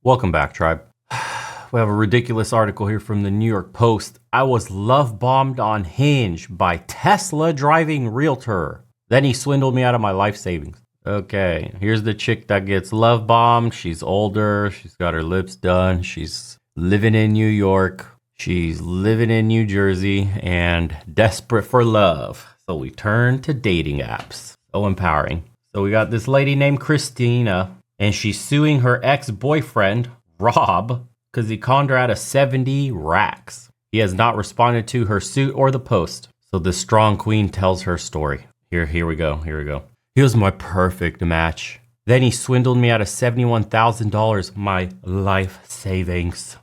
Welcome back, tribe. We have a ridiculous article here from the New York Post. I was love bombed on Hinge by Tesla driving realtor. Then he swindled me out of my life savings. Okay, here's the chick that gets love bombed. She's older. She's got her lips done. She's living in New York. She's living in New Jersey and desperate for love. So we turn to dating apps. So empowering. So we got this lady named Christina, and she's suing her ex-boyfriend, Rob, because he conned her out of 70 racks. He has not responded to her suit or the post. So this strong queen tells her story. Here we go. He was my perfect match. Then he swindled me out of $71,000, my life savings.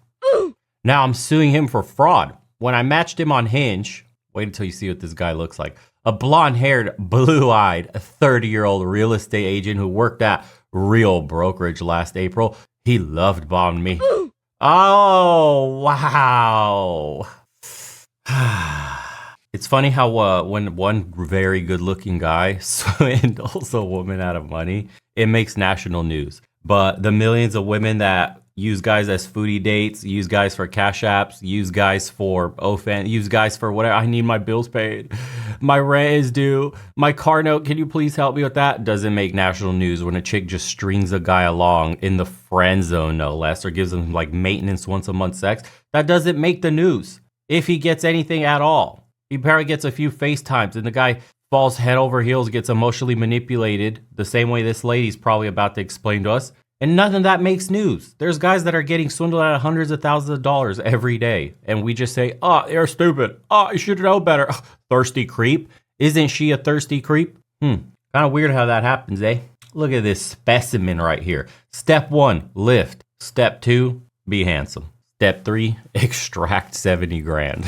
Now I'm suing him for fraud. When I matched him on Hinge, wait until you see what this guy looks like. A blonde-haired, blue-eyed, 30-year-old real estate agent who worked at Real Brokerage last April. He love bombed me. Oh, wow. It's funny how when one very good-looking guy swindles a woman out of money, it makes national news. But the millions of women that use guys as foodie dates, use guys for cash apps, use guys for OFAN, use guys for whatever. I need my bills paid. My rent is due. My car note, can you please help me with that? Doesn't make national news when a chick just strings a guy along in the friend zone, no less, or gives him like maintenance once a month sex. That doesn't make the news. If he gets anything at all, he probably gets a few FaceTimes and the guy falls head over heels, gets emotionally manipulated the same way this lady's probably about to explain to us. And none of that makes news. There's guys that are getting swindled out of hundreds of thousands of dollars every day. And we just say, oh, you're stupid. Oh, you should know better. Thirsty creep. Isn't she a thirsty creep? Kind of weird how that happens, eh? Look at this specimen right here. Step 1, lift. Step 2, be handsome. Step 3, extract 70 grand.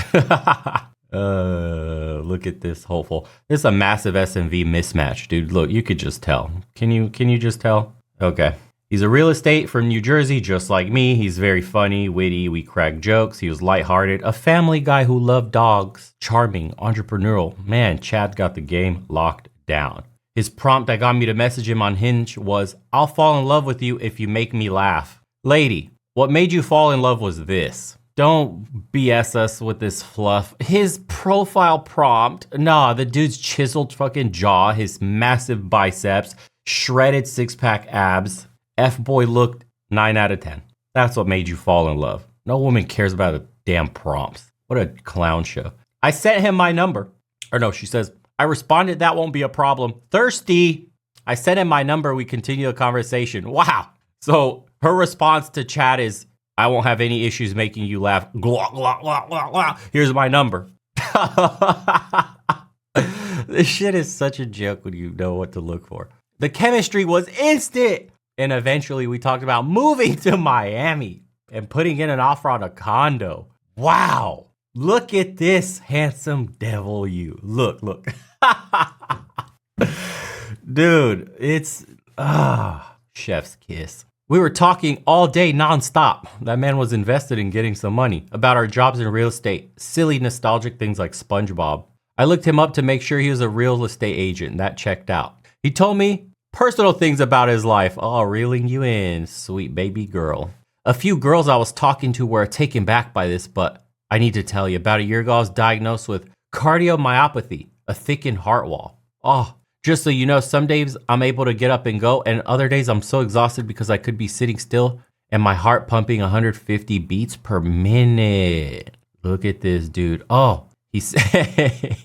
Look at this hopeful. This is a massive SMV mismatch, dude. Look, you could just tell. Can you just tell? Okay. He's a real estate from New Jersey, just like me. He's very funny, witty, we crack jokes. He was lighthearted, a family guy who loved dogs, charming, entrepreneurial. Man, Chad got the game locked down. His prompt that got me to message him on Hinge was, I'll fall in love with you if you make me laugh. Lady, what made you fall in love was this. Don't BS us with this fluff. His profile prompt, the dude's chiseled fucking jaw, his massive biceps, shredded six-pack abs. F-boy looked 9 out of 10. That's what made you fall in love. No woman cares about the damn prompts. What a clown show. I sent him my number. Or no, she says, I responded, that won't be a problem. Thirsty. I sent him my number. We continue the conversation. Wow. So her response to chat is, I won't have any issues making you laugh. Glop, glop, glop, glop, glop. Here's my number. This shit is such a joke when you know what to look for. The chemistry was instant. And eventually we talked about moving to Miami and putting in an offer on a condo. Wow. Look at this handsome devil you. Look. Dude, it's chef's kiss. We were talking all day nonstop. That man was invested in getting some money about our jobs in real estate. Silly nostalgic things like SpongeBob. I looked him up to make sure he was a real estate agent. That checked out. He told me personal things about his life. Oh, reeling you in, sweet baby girl. A few girls I was talking to were taken back by this, but I need to tell you, about a year ago, I was diagnosed with cardiomyopathy, a thickened heart wall. Oh, just so you know, some days I'm able to get up and go, and other days I'm so exhausted because I could be sitting still and my heart pumping 150 beats per minute. Look at this dude. Oh, he said,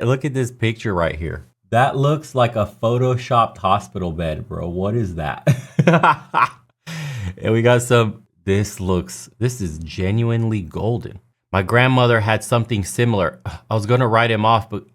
look at this picture right here. That looks like a photoshopped hospital bed, bro. What is that? And we got this is genuinely golden. My grandmother had something similar. I was going to write him off, but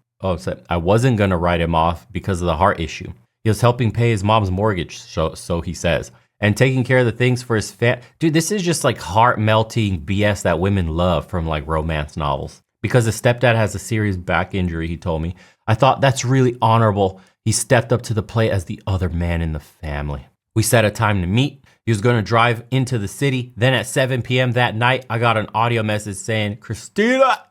I wasn't going to write him off because of the heart issue. He was helping pay his mom's mortgage, so he says, and taking care of the things for his Dude, this is just like heart-melting BS that women love from like romance novels. Because his stepdad has a serious back injury, he told me. I thought that's really honorable. He stepped up to the plate as the other man in the family. We set a time to meet. He was going to drive into the city. Then at 7 p.m. that night, I got an audio message saying, Christina,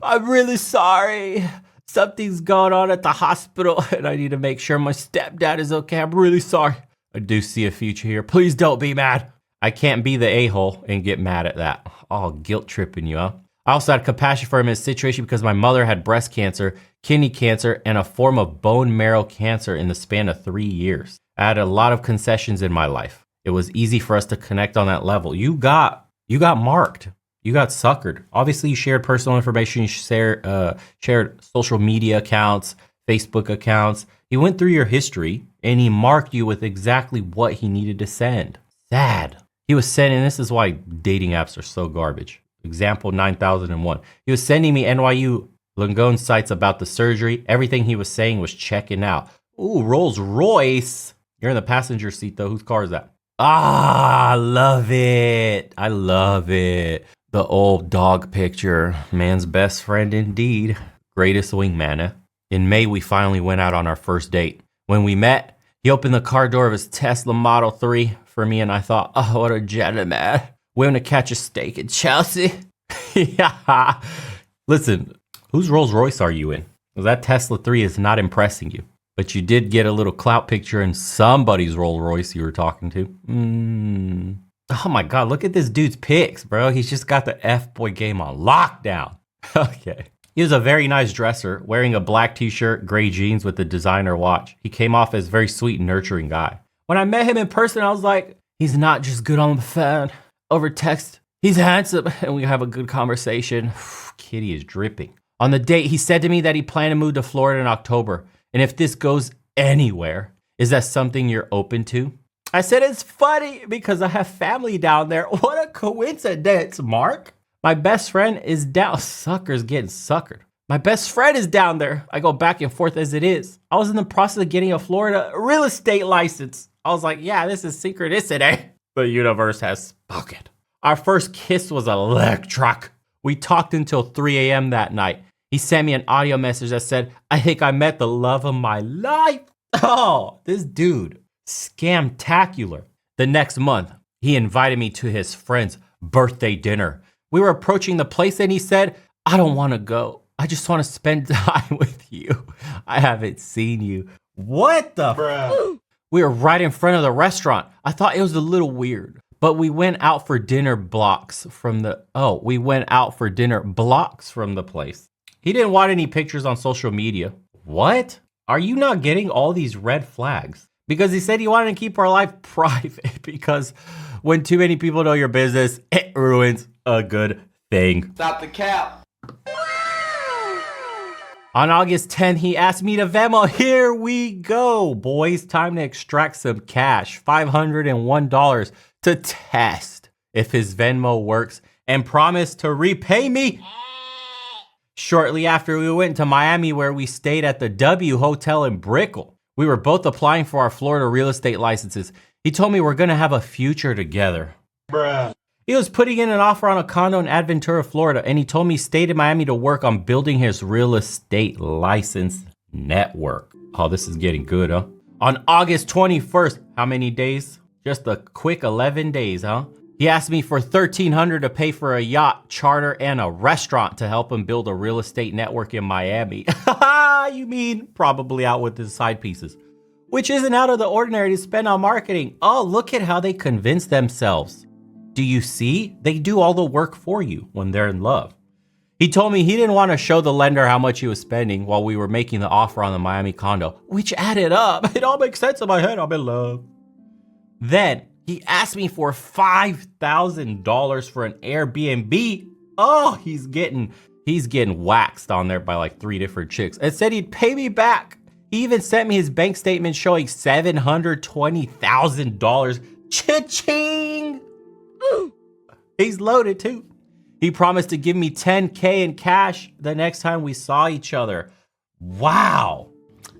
I'm really sorry. Something's going on at the hospital and I need to make sure my stepdad is okay. I'm really sorry. I do see a future here. Please don't be mad. I can't be the a-hole and get mad at that. Oh, guilt tripping you, huh? I also had compassion for him in his situation because my mother had breast cancer, kidney cancer, and a form of bone marrow cancer in the span of 3 years. I had a lot of concessions in my life. It was easy for us to connect on that level. You got marked. You got suckered. Obviously, you shared personal information. You shared social media accounts, Facebook accounts. He went through your history, and he marked you with exactly what he needed to send. Sad. He was sending, this is why dating apps are so garbage. Example 9001. He was sending me NYU Langone sites about the surgery. Everything he was saying was checking out. Ooh, Rolls Royce. You're in the passenger seat, though. Whose car is that? Ah, I love it. I love it. The old dog picture. Man's best friend indeed. Greatest wingman, eh? In May, we finally went out on our first date. When we met, he opened the car door of his Tesla Model 3 for me, and I thought, oh, what a gentleman. Willing to catch a steak in Chelsea? Yeah. Listen, whose Rolls Royce are you in? Because that Tesla 3 is not impressing you. But you did get a little clout picture in somebody's Rolls Royce you were talking to. Oh my God, look at this dude's pics, bro. He's just got the F-boy game on lockdown. Okay. He was a very nice dresser, wearing a black t-shirt, gray jeans with a designer watch. He came off as a very sweet and nurturing guy. When I met him in person, I was like, he's not just good on the phone. Over text, he's handsome, and we have a good conversation. Kitty is dripping. On the date, he said to me that he planned to move to Florida in October. And if this goes anywhere, is that something you're open to? I said, it's funny because I have family down there. What a coincidence, Mark. My best friend is down. Sucker's getting suckered. My best friend is down there. I go back and forth as it is. I was in the process of getting a Florida real estate license. I was like, yeah, this is synchronicity. The universe has spoken. Our first kiss was electric. We talked until 3 a.m. that night. He sent me an audio message that said, I think I met the love of my life. Oh, this dude, scamtacular. The next month, he invited me to his friend's birthday dinner. We were approaching the place and he said, I don't want to go. I just want to spend time with you. I haven't seen you. What the? Bruh. We were right in front of the restaurant. I thought it was a little weird, but we went out for dinner blocks from the place. He didn't want any pictures on social media. What? Are you not getting all these red flags? Because he said he wanted to keep our life private because when too many people know your business, it ruins a good thing. Stop the cap. On August 10th, he asked me to Venmo. Here we go, boys. Time to extract some cash. $501 to test if his Venmo works and promise to repay me. Shortly after, we went to Miami where we stayed at the W Hotel in Brickell. We were both applying for our Florida real estate licenses. He told me we're going to have a future together. Bruh. He was putting in an offer on a condo in Aventura, Florida, and he told me he stayed in Miami to work on building his real estate license network. Oh, this is getting good, huh? On August 21st, how many days? Just a quick 11 days, huh? He asked me for $1,300 to pay for a yacht, charter, and a restaurant to help him build a real estate network in Miami. You mean probably out with his side pieces, which isn't out of the ordinary to spend on marketing. Oh, look at how they convince themselves. Do you see? They do all the work for you when they're in love. He told me he didn't want to show the lender how much he was spending while we were making the offer on the Miami condo, which added up. It all makes sense in my head. I'm in love. Then he asked me for $5,000 for an Airbnb. Oh, he's getting waxed on there by like 3 different chicks and said he'd pay me back. He even sent me his bank statement showing $720,000. Cha-ching! He's loaded too. He promised to give me $10K in cash the next time we saw each other. Wow.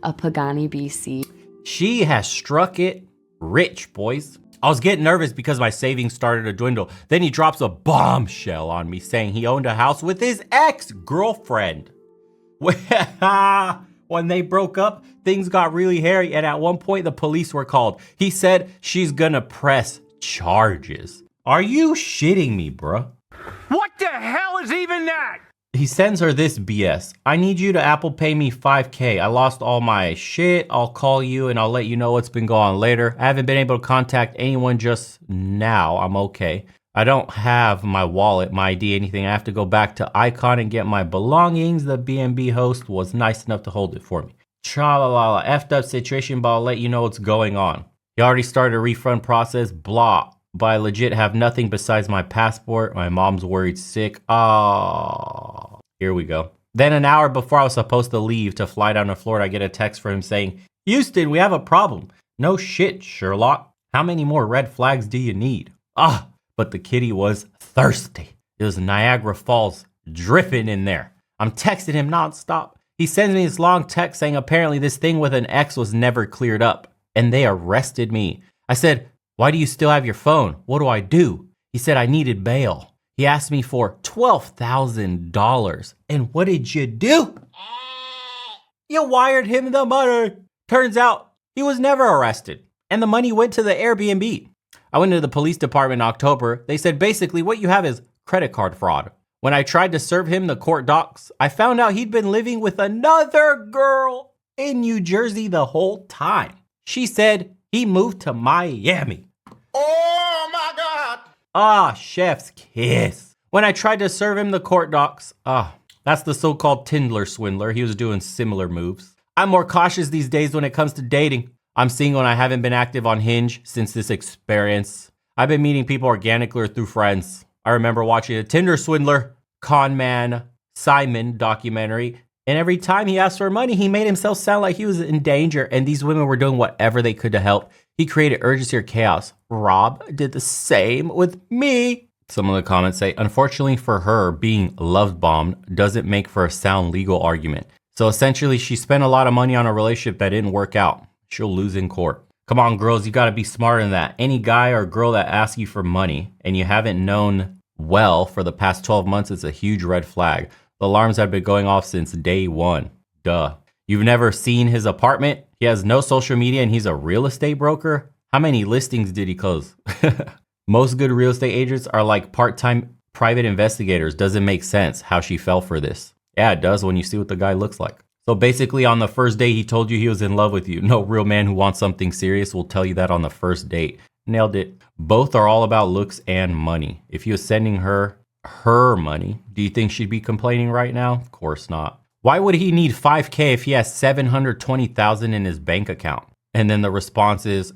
A Pagani BC. She has struck it rich, boys. I was getting nervous because my savings started to dwindle. Then he drops a bombshell on me saying he owned a house with his ex-girlfriend. When they broke up, things got really hairy, and at one point the police were called. He said she's gonna press charges. Are you shitting me, bruh? What the hell is even that? He sends her this BS. I need you to Apple Pay me $5K. I lost all my shit. I'll call you and I'll let you know what's been going on later. I haven't been able to contact anyone just now. I'm okay. I don't have my wallet, my ID, anything. I have to go back to Icon and get my belongings. The B&B host was nice enough to hold it for me. Cha-la-la-la, effed up situation, but I'll let you know what's going on. He already started a refund process, blah. But I legit have nothing besides my passport. My mom's worried sick. Oh, here we go. Then an hour before I was supposed to leave to fly down to Florida, I get a text from him saying, Houston, we have a problem. No shit, Sherlock. How many more red flags do you need? But the kitty was thirsty. It was Niagara Falls dripping in there. I'm texting him nonstop. He sends me this long text saying apparently this thing with an ex was never cleared up. And they arrested me. I said, why do you still have your phone? What do I do? He said I needed bail. He asked me for $12,000. And what did you do? You wired him the money. Turns out he was never arrested. And the money went to the Airbnb. I went to the police department in October. They said basically what you have is credit card fraud. When I tried to serve him the court docs, I found out he'd been living with another girl in New Jersey the whole time. She said he moved to Miami. Oh my God. Chef's kiss. When I tried to serve him the court docs, that's the so-called Tinder swindler. He was doing similar moves. I'm more cautious these days when it comes to dating. I'm single and I haven't been active on Hinge since this experience. I've been meeting people organically or through friends. I remember watching a Tinder swindler, con man, Simon documentary. And every time he asked for money, he made himself sound like he was in danger. And these women were doing whatever they could to help. He created urgency or chaos. Rob did the same with me. Some of the comments say, unfortunately for her, being love bombed doesn't make for a sound legal argument. So essentially, she spent a lot of money on a relationship that didn't work out. She'll lose in court. Come on, girls, you got to be smarter than that. Any guy or girl that asks you for money and you haven't known well for the past 12 months, it's a huge red flag. The alarms have been going off since day one. Duh. You've never seen his apartment? He has no social media and he's a real estate broker? How many listings did he close? Most good real estate agents are like part-time private investigators. Doesn't make sense how she fell for this. Yeah, it does when you see what the guy looks like. So basically on the first date, he told you he was in love with you. No real man who wants something serious will tell you that on the first date. Nailed it. Both are all about looks and money. If he was sending her money, do you think she'd be complaining right now? Of course not. Why would he need $5K if he has $720,000 in his bank account? And then the response is,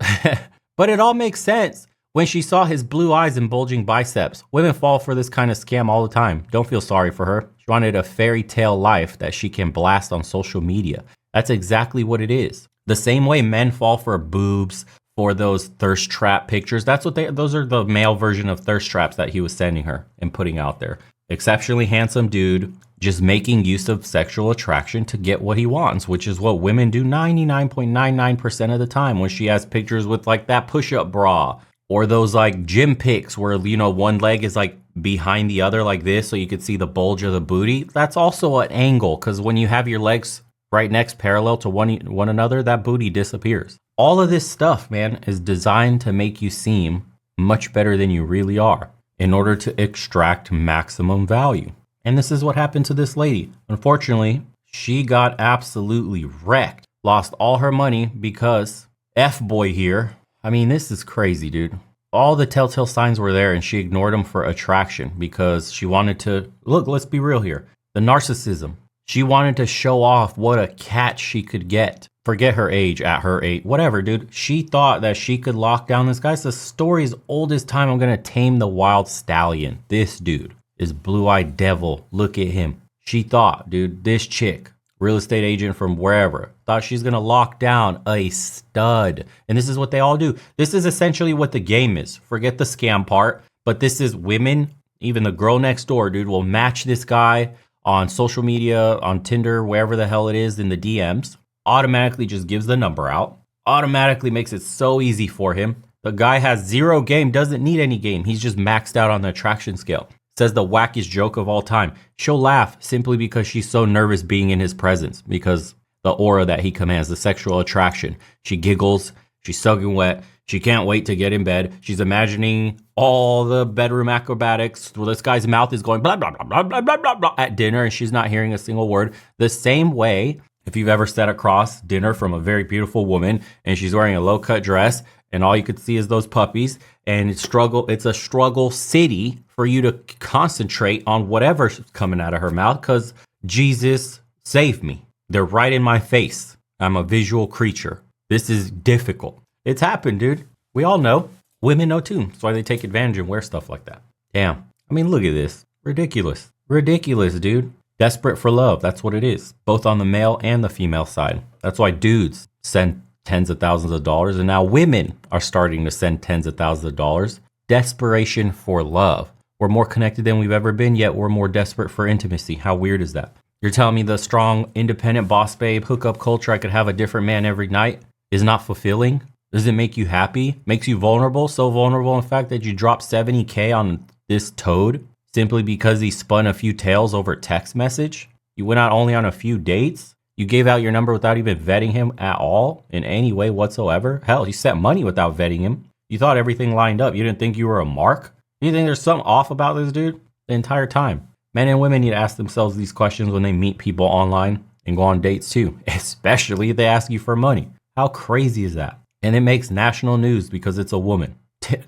but it all makes sense. When she saw his blue eyes and bulging biceps, women fall for this kind of scam all the time. Don't feel sorry for her. She wanted a fairy tale life that she can blast on social media. That's exactly what it is. The same way men fall for boobs, for those thirst trap pictures. Those are the male version of thirst traps that he was sending her and putting out there. Exceptionally handsome dude, just making use of sexual attraction to get what he wants, which is what women do 99.99% of the time when she has pictures with like that push-up bra or those like gym pics where, you know, one leg is like behind the other like this so you could see the bulge of the booty. That's also an angle because when you have your legs right next parallel to one another, that booty disappears. All of this stuff, man, is designed to make you seem much better than you really are in order to extract maximum value. And this is what happened to this lady. Unfortunately, she got absolutely wrecked. Lost all her money because F-boy here. I mean, this is crazy, dude. All the telltale signs were there and she ignored them for attraction because she wanted to, look, let's be real here. The narcissism. She wanted to show off what a catch she could get. Forget her age, at her age, whatever, dude. She thought that she could lock down this guy. It's the story's old as time. I'm going to tame the wild stallion. This dude is blue-eyed devil. Look at him. She thought, dude, this chick, real estate agent from wherever, thought she's going to lock down a stud. And this is what they all do. This is essentially what the game is. Forget the scam part. But this is women, even the girl next door, dude, will match this guy on social media, on Tinder, wherever the hell it is in the DMs. Automatically just gives the number out. Automatically makes it so easy for him. The guy has zero game, doesn't need any game. He's just maxed out on the attraction scale. Says the wackiest joke of all time. She'll laugh simply because she's so nervous being in his presence because the aura that he commands, the sexual attraction. She giggles, she's soaking wet, She can't wait to get in bed. She's imagining all the bedroom acrobatics where this guy's mouth is going blah, blah, blah, blah, blah, blah, blah, blah at dinner, and she's not hearing a single word. The same way, if you've ever sat across dinner from a very beautiful woman and she's wearing a low-cut dress and all you could see is those puppies, and it's a struggle city for you to concentrate on whatever's coming out of her mouth because Jesus saved me. They're right in my face. I'm a visual creature. This is difficult. It's happened, dude. We all know. Women know too. That's why they take advantage and wear stuff like that. Damn. I mean, look at this. Ridiculous. Ridiculous, dude. Desperate for love. That's what it is. Both on the male and the female side. That's why dudes send tens of thousands of dollars. And now women are starting to send tens of thousands of dollars. Desperation for love. We're more connected than we've ever been, yet we're more desperate for intimacy. How weird is that? You're telling me the strong, independent boss babe hookup culture, I could have a different man every night, is not fulfilling? Does it make you happy? Makes you vulnerable? So vulnerable, in fact, that you drop $70K on this toad simply because he spun a few tails over text message? You went out only on a few dates? You gave out your number without even vetting him at all in any way whatsoever? Hell, you sent money without vetting him. You thought everything lined up. You didn't think you were a mark? You think there's something off about this dude? The entire time. Men and women need to ask themselves these questions when they meet people online and go on dates too, especially if they ask you for money. How crazy is that? And it makes national news because it's a woman.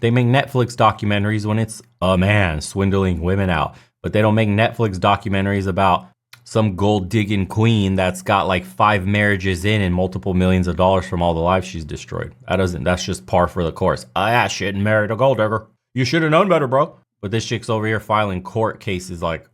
They make Netflix documentaries when it's a man swindling women out, but they don't make Netflix documentaries about some gold digging queen that's got like 5 marriages in and multiple millions of dollars from all the lives she's destroyed. That's just par for the course. I shouldn't marry a gold digger. You should have known better, bro. But this chick's over here filing court cases like,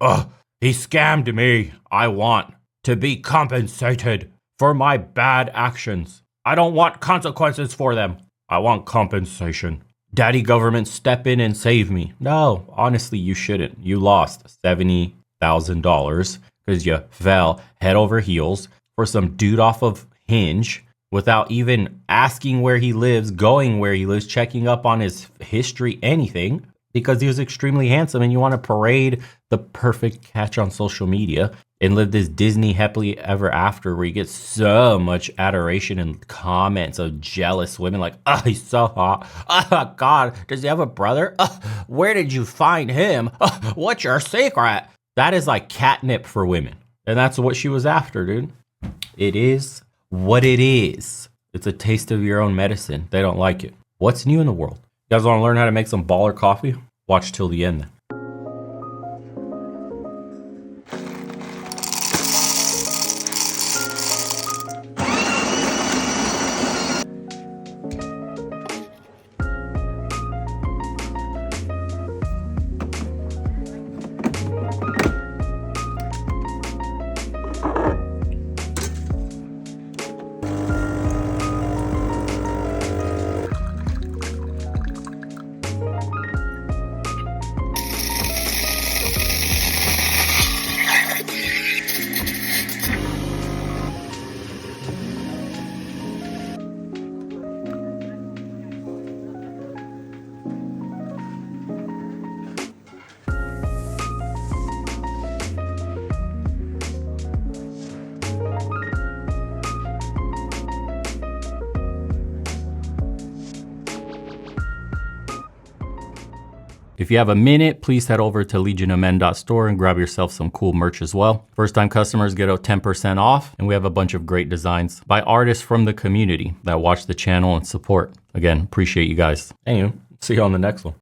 he scammed me. I want to be compensated for my bad actions. I don't want consequences for them. I want compensation. Daddy government, step in and save me. No, honestly, you shouldn't. You lost $70,000 because you fell head over heels for some dude off of Hinge without even asking where he lives, going where he lives, checking up on his history, anything, because he was extremely handsome and you want to parade the perfect catch on social media and live this Disney happily ever after where you get so much adoration and comments of jealous women like, he's so hot. Oh, God, does he have a brother? Where did you find him? What's your secret? That is like catnip for women. And that's what she was after, dude. It is what it is. It's a taste of your own medicine. They don't like it. What's new in the world? You guys want to learn how to make some baller coffee? Watch till the end then. If you have a minute, please head over to legionofmen.store and grab yourself some cool merch as well. First time customers get a 10% off, and we have a bunch of great designs by artists from the community that watch the channel and support. Again, appreciate you guys. Anyway, see you on the next one.